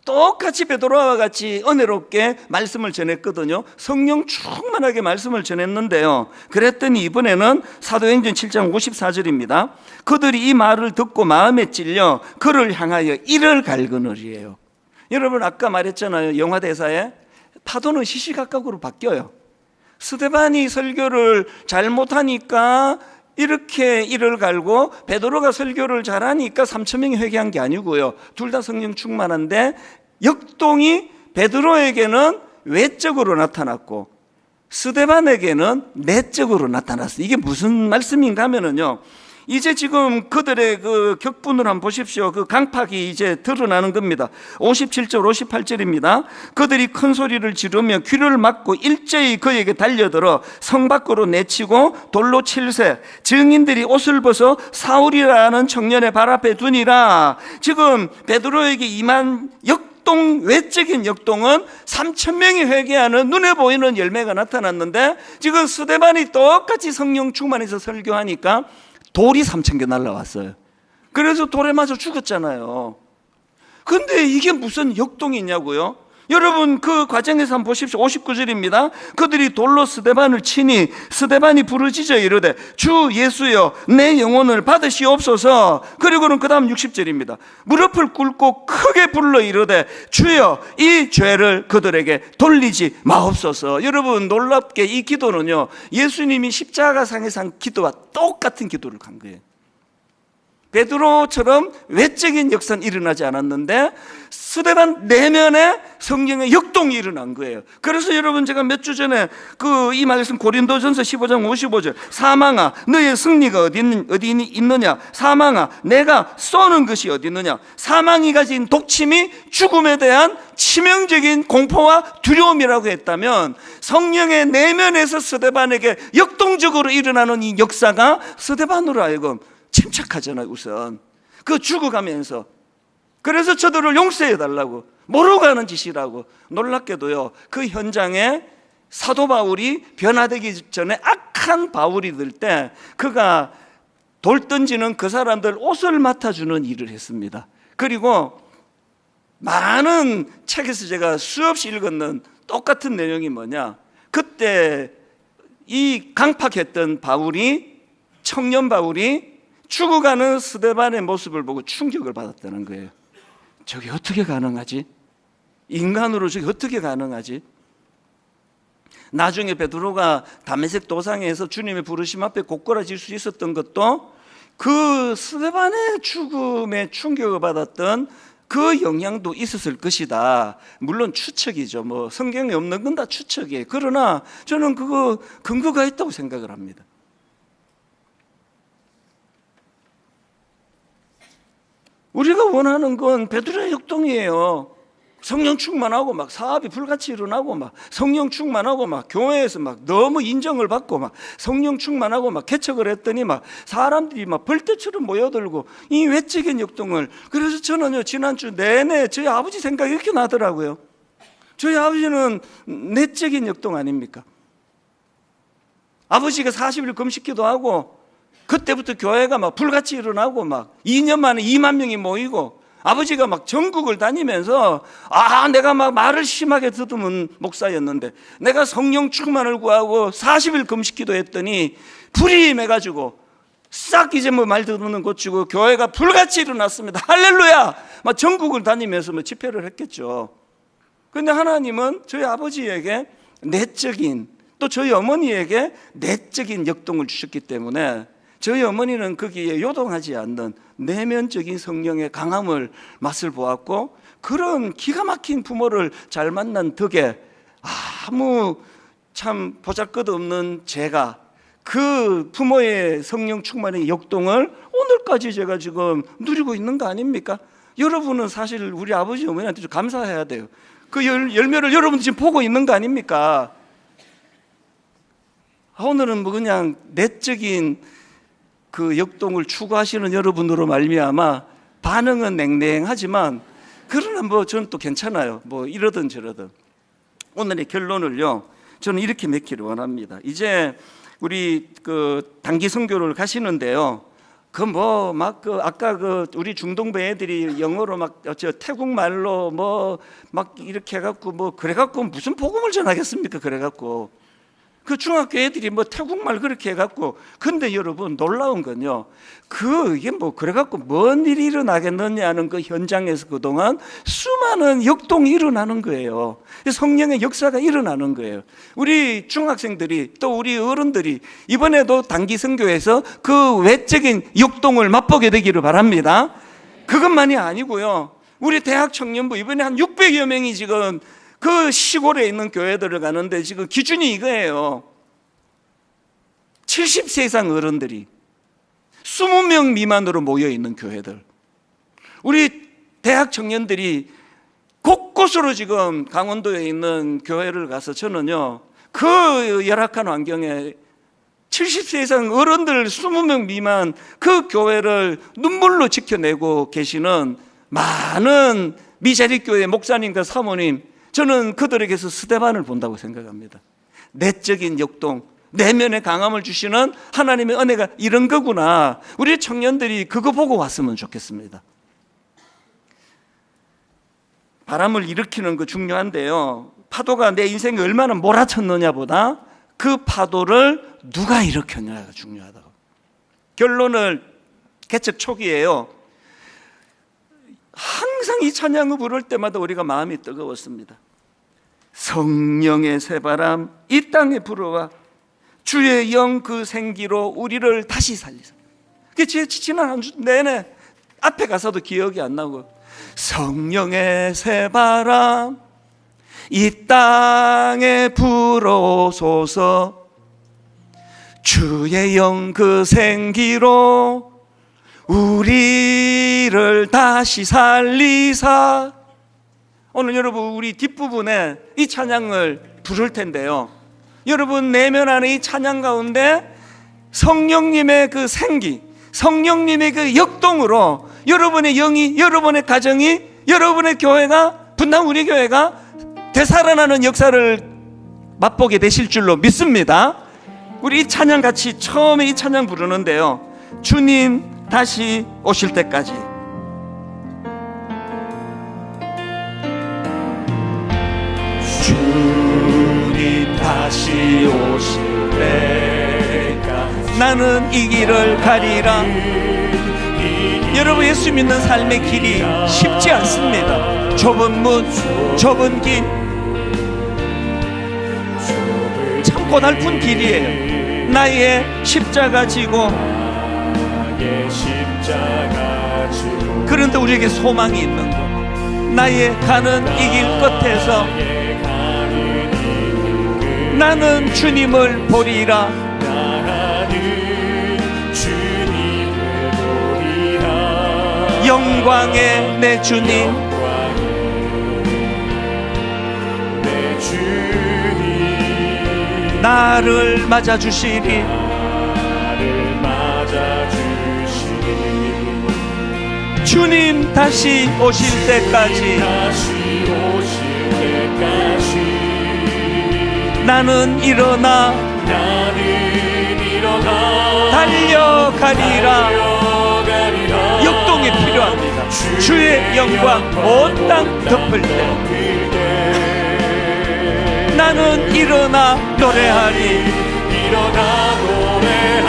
똑같이 베드로와 같이 은혜롭게 말씀을 전했거든요. 성령 충만하게 말씀을 전했는데요, 그랬더니 이번에는 사도행전 7장 54절입니다. 그들이 이 말을 듣고 마음에 찔려 그를 향하여 이를 갈그늘이에요. 여러분, 아까 말했잖아요, 영화 대사에 파도는 시시각각으로 바뀌어요. 스데반이 설교를 잘못하니까 이렇게 이를 갈고, 베드로가 설교를 잘하니까 3,000명이 회개한 게 아니고요, 둘 다 성령 충만한데 역동이 베드로에게는 외적으로 나타났고 스데반에게는 내적으로 나타났어요. 이게 무슨 말씀인가 하면은요, 이제 지금 그들의 그 격분을 한번 보십시오. 그 강팍이 이제 드러나는 겁니다. 57절 58절입니다. 그들이 큰 소리를 지르며 귀를 막고 일제히 그에게 달려들어 성 밖으로 내치고 돌로 칠세, 증인들이 옷을 벗어 사울이라는 청년의 발 앞에 두니라. 지금 베드로에게 임한 외적인 역동은 3,000명이 회개하는 눈에 보이는 열매가 나타났는데, 지금 스데반이 똑같이 성령 충만해서 설교하니까 돌이 3,000개 날라왔어요. 그래서 돌에 맞아 죽었잖아요. 근데 이게 무슨 역동이냐고요? 여러분, 그 과정에서 한번 보십시오. 59절입니다. 그들이 돌로 스데반을 치니 스데반이 부르짖어 이르되 주 예수여 내 영혼을 받으시옵소서. 그리고는 그 다음 60절입니다. 무릎을 꿇고 크게 불러 이르되 주여 이 죄를 그들에게 돌리지 마옵소서. 여러분, 놀랍게 이 기도는요, 예수님이 십자가상에서 한 기도와 똑같은 기도를 한 거예요. 베드로처럼 외적인 역사는 일어나지 않았는데 스데반 내면에 성령의 역동이 일어난 거예요. 그래서 여러분, 제가 몇 주 전에 이 말씀 고린도전서 15장 55절, 사망아 너의 승리가 어디 있느냐, 사망아 내가 쏘는 것이 어디 있느냐. 사망이 가진 독침이 죽음에 대한 치명적인 공포와 두려움이라고 했다면, 성령의 내면에서 스데반에게 역동적으로 일어나는 이 역사가 스데반으로 하여금 침착하잖아요. 우선 그 죽어가면서, 그래서 저들을 용서해 달라고 모르고 하는 짓이라고. 놀랍게도요, 그 현장에 사도 바울이 변화되기 전에 악한 바울이 될 때 그가 돌 던지는 그 사람들 옷을 맡아주는 일을 했습니다. 그리고 많은 책에서 제가 수없이 읽었는 똑같은 내용이 뭐냐, 그때 이 강팍했던 바울이, 청년 바울이 죽어가는 스데반의 모습을 보고 충격을 받았다는 거예요. 저게 어떻게 가능하지? 인간으로 저게 어떻게 가능하지? 나중에 베드로가 다메섹 도상에서 주님의 부르심 앞에 곧걸어질 수 있었던 것도 그 스데반의 죽음에 충격을 받았던 그 영향도 있었을 것이다. 물론 추측이죠. 뭐 성경에 없는 건 다 추측이에요. 그러나 저는 그거 근거가 있다고 생각을 합니다. 우리가 원하는 건 베드로의 역동이에요. 성령 충만하고 막 사업이 불같이 일어나고 막 성령 충만하고 막 교회에서 막 너무 인정을 받고 막 성령 충만하고 막 개척을 했더니 막 사람들이 막 벌떼처럼 모여들고 이 외적인 역동을. 그래서 저는요, 지난주 내내 저희 아버지 생각이 이렇게 나더라고요. 저희 아버지는 내적인 역동 아닙니까? 아버지가 40일 금식기도 하고 그때부터 교회가 막 불같이 일어나고 막 2년 만에 2만 명이 모이고, 아버지가 막 전국을 다니면서 내가 막 말을 심하게 듣는 목사였는데 내가 성령 충만을 구하고 40일 금식기도 했더니 불이 임해가지고 싹 이제 뭐 말 듣는 것 주고 교회가 불같이 일어났습니다. 할렐루야! 막 전국을 다니면서 뭐 집회를 했겠죠. 그런데 하나님은 저희 아버지에게 내적인, 또 저희 어머니에게 내적인 역동을 주셨기 때문에 저희 어머니는 거기에 요동하지 않는 내면적인 성령의 강함을 맛을 보았고, 그런 기가 막힌 부모를 잘 만난 덕에 아무 참 보잘것없는 제가 그 부모의 성령 충만의 역동을 오늘까지 제가 지금 누리고 있는 거 아닙니까? 여러분은 사실 우리 아버지 어머니한테 좀 감사해야 돼요. 그 열매를 여러분 지금 보고 있는 거 아닙니까? 오늘은 뭐 그냥 내적인 그 역동을 추구하시는 여러분으로 말미암아 반응은 냉랭하지만, 그러나 뭐 저는 또 괜찮아요. 뭐 이러든 저러든. 오늘의 결론을요, 저는 이렇게 맺기를 원합니다. 이제 우리 그 단기 선교를 가시는데요. 아까 우리 중동부 애들이 영어로 태국 말로 이렇게 해갖고 그래갖고 무슨 복음을 전하겠습니까? 그래갖고 그 중학교 애들이 태국말 그렇게 해갖고. 근데 여러분 놀라운 건요, 이게 그래갖고 뭔 일이 일어나겠느냐는 그 현장에서 그동안 수많은 역동이 일어나는 거예요. 성령의 역사가 일어나는 거예요. 우리 중학생들이 또 우리 어른들이 이번에도 단기 선교에서 그 외적인 역동을 맛보게 되기를 바랍니다. 그것만이 아니고요, 우리 대학 청년부 이번에 한 600여 명이 지금 그 시골에 있는 교회들을 가는데 지금 기준이 이거예요. 70세 이상 어른들이 20명 미만으로 모여있는 교회들. 우리 대학 청년들이 곳곳으로 지금 강원도에 있는 교회를 가서 저는요, 그 열악한 환경에 70세 이상 어른들 20명 미만 그 교회를 눈물로 지켜내고 계시는 많은 미자립교회 목사님과 사모님, 저는 그들에게서 스데반을 본다고 생각합니다. 내적인 역동, 내면의 강함을 주시는 하나님의 은혜가 이런 거구나. 우리 청년들이 그거 보고 왔으면 좋겠습니다. 바람을 일으키는 거 중요한데요, 파도가 내 인생에 얼마나 몰아쳤느냐보다 그 파도를 누가 일으켰냐가 중요하다고. 결론을 개척 초기에요, 항상 이 찬양을 부를 때마다 우리가 마음이 뜨거웠습니다. 성령의 새바람 이 땅에 불어와 주의 영 그 생기로 우리를 다시 살리사. 그게 지난 한 주 내내 앞에 가서도 기억이 안 나고, 성령의 새바람 이 땅에 불어소서 주의 영 그 생기로 우리를 다시 살리사. 오늘 여러분 우리 뒷부분에 이 찬양을 부를 텐데요, 여러분 내면 안에 이 찬양 가운데 성령님의 그 생기, 성령님의 그 역동으로 여러분의 영이, 여러분의 가정이, 여러분의 교회가, 분당 우리 교회가 되살아나는 역사를 맛보게 되실 줄로 믿습니다. 우리 이 찬양 같이 처음에 이 찬양 부르는데요, 주님 다시 오실 때까지. 주님 다시 오실 때까지 나는 이 길을 가리라. 여러분, 예수 믿는 삶의 길이 쉽지 않습니다. 좁은 문, 좁은 길, 참 고달픈 길이에요. 나의 십자가 지고, 그런데 우리에게 소망이 있는 것, 나의 가는 이 길 끝에서 나는 주님을 보리라. 영광의 내 주님, 나를 맞아주시리. 주님 다시 오실 때까지 나는 일어나 달려가리라. 역동이 필요합니다. 주의 영광 온 땅 덮을 때 나는 일어나 노래하리.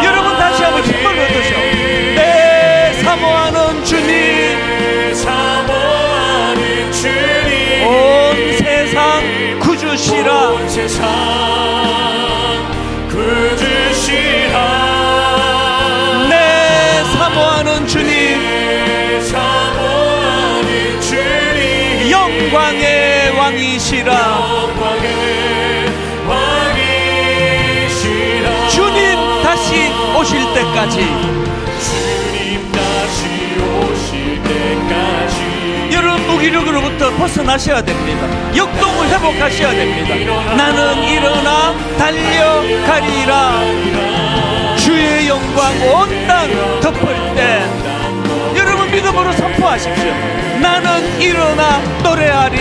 여러분 다시 한번 힘을 얻으셔. 내 사모하는 주님, 온 세상 구주시라. 내 사모하는 주님, 영광의 왕이시라. 주님 다시 오실 때까지, 여러분 무기력으로부터 벗어나셔야 됩니다. 역동을 회복하셔야 됩니다. 나는 일어나 달려가리라. 주의 영광 온 땅 덮을 때 여러분 믿음으로 선포하십시오. 나는 일어나 노래하리.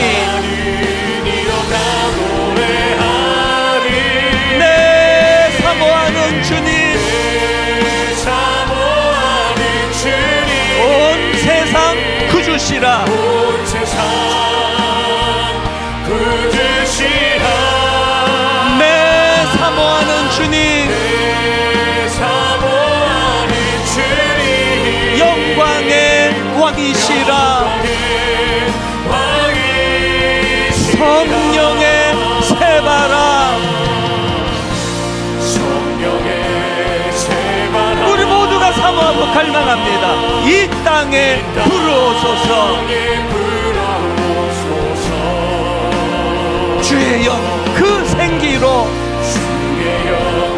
굳으시라. 온 세상 굳으시라. 내 사모하는 주님, 내 사모하는 주님, 영광의 왕이시라. 성령의 새바람, 성령의 새바람, 우리 모두가 사모하고 갈망합니다. 이 땅에 불어오소서. 주의 영 그 생기로, 주의 영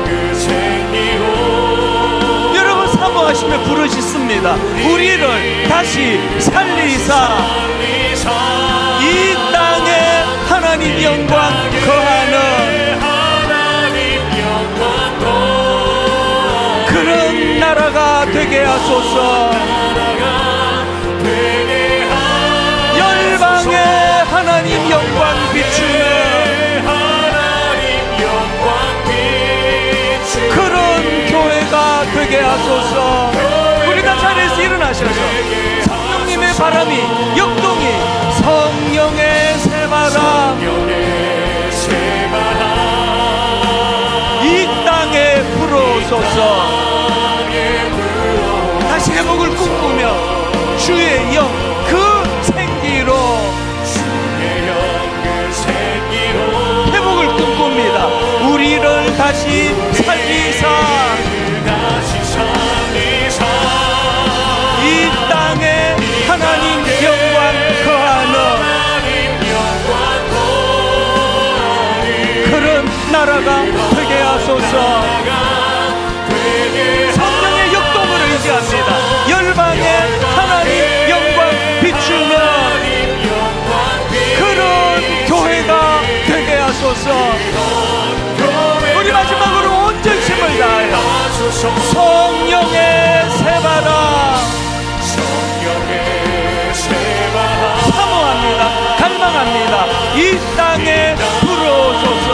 그 생기로, 여러분 사모하시며 부르짖습니다. 우리를 다시 살리사 이 땅에 하나님 영광 거하는 그런 나라가 되게 하소서. 열방에 하나님 영광 비추는 그런 교회가 되게 하소서. 우리 다 자리에서 일어나셔서 성령님의 바람이, 역동이, 성령의 새바람 이 땅에 불어오소서. 다시 회복을 꿈꾸며 주의 영 그 생기로 회복을 꿈꿉니다. 우리를 다시 살리사 이 땅에 하나님 영광 거하는 그런 나라가 되게 하소서. 성령의 역동을 의지합니다. 열방에 하나님 영광 비추는 그런 교회가 되게 하소서. 우리 마지막으로 온 전심을 다하여 성령의 새바람 사모합니다. 갈망합니다. 이 땅에 불어오소서.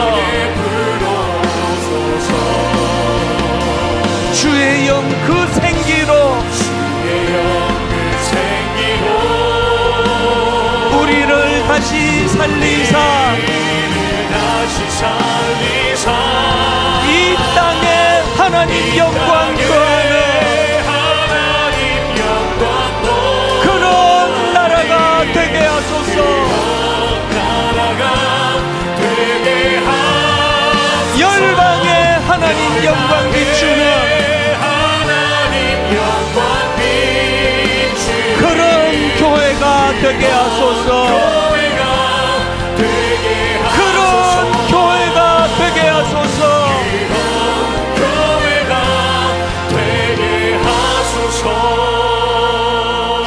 주의 영 그 생기로 우리를 다시 살리사 이 땅에 하나님 영광 거하는 그런 나라가 되게 하소서. 열방에 하나님 영광 비추는 그런 교회가 되게 하소서. 그런 교회가 되게 하소서.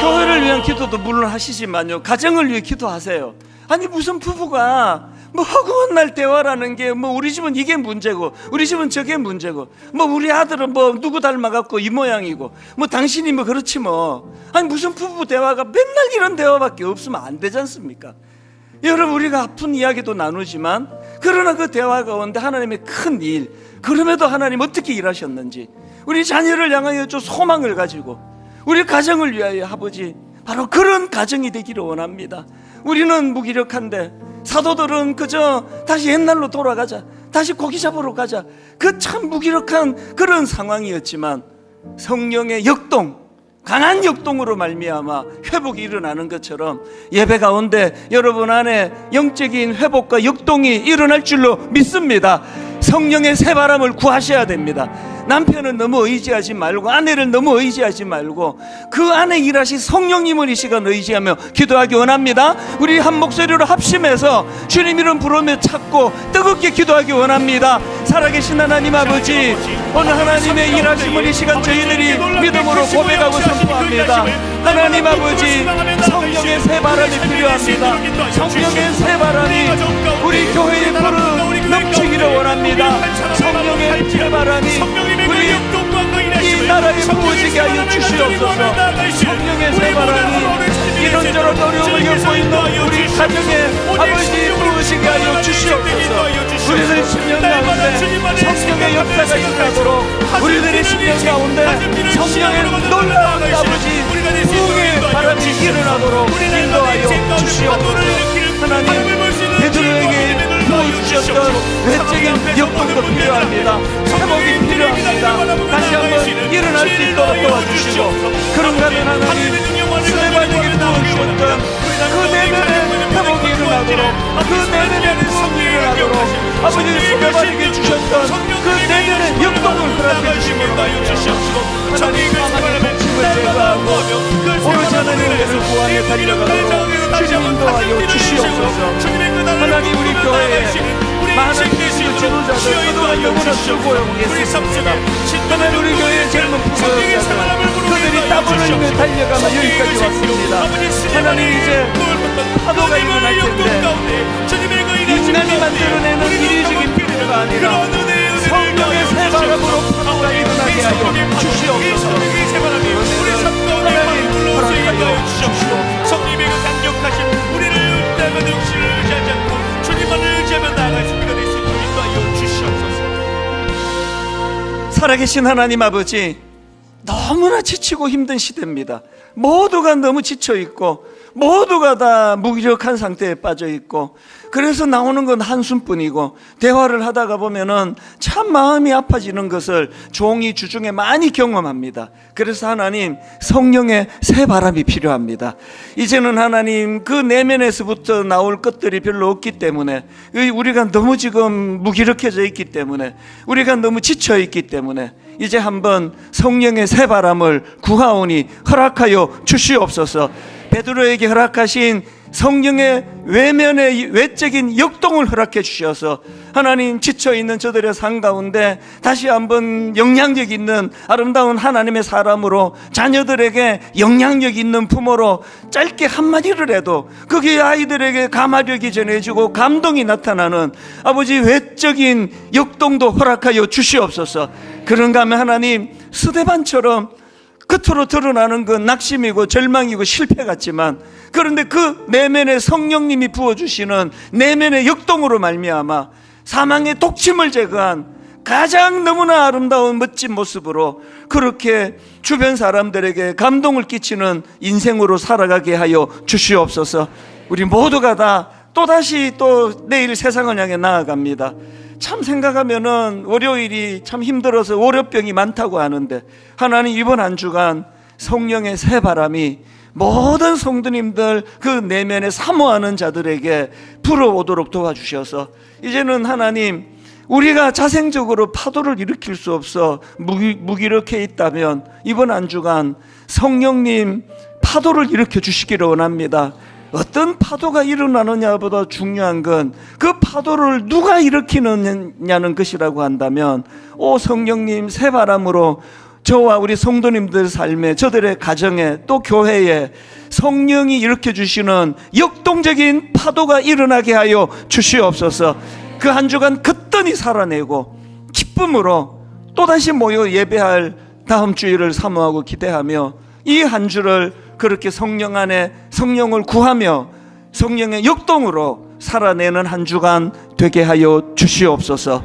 교회를 위한 기도도 물론 하시지만요, 가정을 위해 기도하세요. 아니 무슨 부부가 뭐 허구한 날 대화라는 게 뭐 우리 집은 이게 문제고 우리 집은 저게 문제고 뭐 우리 아들은 뭐 누구 닮아갖고 이 모양이고 뭐 당신이 뭐 그렇지 뭐. 아니 무슨 부부 대화가 맨날 이런 대화밖에 없으면 안 되지 않습니까? 여러분 우리가 아픈 이야기도 나누지만 그러나 그 대화 가운데 하나님의 큰 일, 그럼에도 하나님 어떻게 일하셨는지 우리 자녀를 향하여 좀 소망을 가지고 우리 가정을 위하여 아버지 바로 그런 가정이 되기를 원합니다. 우리는 무기력한데 사도들은 그저 다시 옛날로 돌아가자, 다시 고기 잡으러 가자, 그 참 무기력한 그런 상황이었지만 성령의 역동, 강한 역동으로 말미암아 회복이 일어나는 것처럼 예배 가운데 여러분 안에 영적인 회복과 역동이 일어날 줄로 믿습니다. 성령의 새바람을 구하셔야 됩니다. 남편은 너무 의지하지 말고, 아내를 너무 의지하지 말고 그 안에 일하신 성령님을 이 시간 의지하며 기도하기 원합니다. 우리 한 목소리로 합심해서 주님 이름 부르며 찾고 뜨겁게 기도하기 원합니다. 살아계신 하나님 아버지, 오늘 하나님의 일하심을 이 시간 저희들이 믿음으로 고백하고 선포합니다. 하나님 아버지, 성령의 새바람이 필요합니다. 성령의 새바람이 우리 교회에 불어 넘치기를 원합니다. 성령의 새바람이 우리 이 나라에 부어지게 하여 주시옵소서. 성령의 새바람이 이런저런 어려움을 겪고 있는 우리 가정에 아버지 부어지게 하여 주시옵소서. 우리들 10년 가운데 성령의 역사가 일어나도록 우리들의 10년 가운데 성령의 놀라운 아버지 부흥의 바람이 일어나도록 인도하여 주시옵소서. 하나님, 베드로에게 부어주셨던 외적인 역동도 필요합니다. 회복이 필요합니다. 다시 한번 일어날 수 있도록 도와주시고, 그런가 하면 하나님, 스데반에게 부어주셨던 그 내면의 회복이 일어나도록, 그 내면의 부흥이 일어나도록, 아버지 스데반에게 주셨던 그 내면의 역동을 허락해 주심으로 말미암아 하나님, 사망의 독침을 제거하고 오로지 하나님께서 구원에 달려가도록 주님 인도하여 주시옵소서. 하나님, 우리 교회에 많은 지도자들 그동안 영원한 수고하고 계십니다. 하나님, 우리 교회의 젊은 부모자들 그들이 땀 흘리며 달려가며 여기까지 왔습니다. 하나님, 이제 파도가 일어날 텐데 인간이 만들어내는 이리적인 피로가 아니라 성령의 새 바람으로 파도가 일어나게 하여 주시옵소서. 하나님, 허락하여 주시옵소서. 성님의 그 강력하신 우리를 내가 능실을 의지하지 않고 주님만을 의지하며 나아갈 준비가 될 수 있도록 인도하여 주시옵소서. 살아계신 하나님 아버지, 너무나 지치고 힘든 시대입니다. 모두가 너무 지쳐있고 모두가 다 무기력한 상태에 빠져있고, 그래서 나오는 건 한숨뿐이고, 대화를 하다가 보면은 참 마음이 아파지는 것을 종이 주중에 많이 경험합니다. 그래서 하나님, 성령의 새 바람이 필요합니다. 이제는 하나님, 그 내면에서부터 나올 것들이 별로 없기 때문에, 우리가 너무 지금 무기력해져 있기 때문에, 우리가 너무 지쳐 있기 때문에 이제 한번 성령의 새 바람을 구하오니 허락하여 주시옵소서. 베드로에게 허락하신 성령의 외면의 외적인 역동을 허락해 주셔서 하나님, 지쳐있는 저들의 삶 가운데 다시 한번 영향력 있는 아름다운 하나님의 사람으로, 자녀들에게 영향력 있는 부모로 짧게 한마디를 해도 거기에 아이들에게 감화력이 전해지고 감동이 나타나는 아버지 외적인 역동도 허락하여 주시옵소서. 그런가 하면 하나님, 스데반처럼 겉으로 드러나는 건 낙심이고 절망이고 실패 같지만, 그런데 그 내면에 성령님이 부어주시는 내면의 역동으로 말미암아 사망의 독침을 제거한 가장 너무나 아름다운 멋진 모습으로 그렇게 주변 사람들에게 감동을 끼치는 인생으로 살아가게 하여 주시옵소서. 우리 모두가 다 또다시 또 내일 세상을 향해 나아갑니다. 참 생각하면은 월요일이 참 힘들어서 월요병이 많다고 하는데, 하나님, 이번 한 주간 성령의 새 바람이 모든 성도님들 그 내면에 사모하는 자들에게 불어오도록 도와주셔서, 이제는 하나님, 우리가 자생적으로 파도를 일으킬 수 없어 무기력해 있다면 이번 한 주간 성령님 파도를 일으켜 주시기를 원합니다. 어떤 파도가 일어나느냐보다 중요한 건 그 파도를 누가 일으키느냐는 것이라고 한다면, 오 성령님, 새 바람으로 저와 우리 성도님들 삶에, 저들의 가정에, 또 교회에 성령이 일으켜 주시는 역동적인 파도가 일어나게 하여 주시옵소서. 그 한 주간 거뜬히 살아내고 기쁨으로 또다시 모여 예배할 다음 주일을 사모하고 기대하며, 이 한 주를 그렇게 성령 안에 성령을 구하며 성령의 역동으로 살아내는 한 주간 되게 하여 주시옵소서.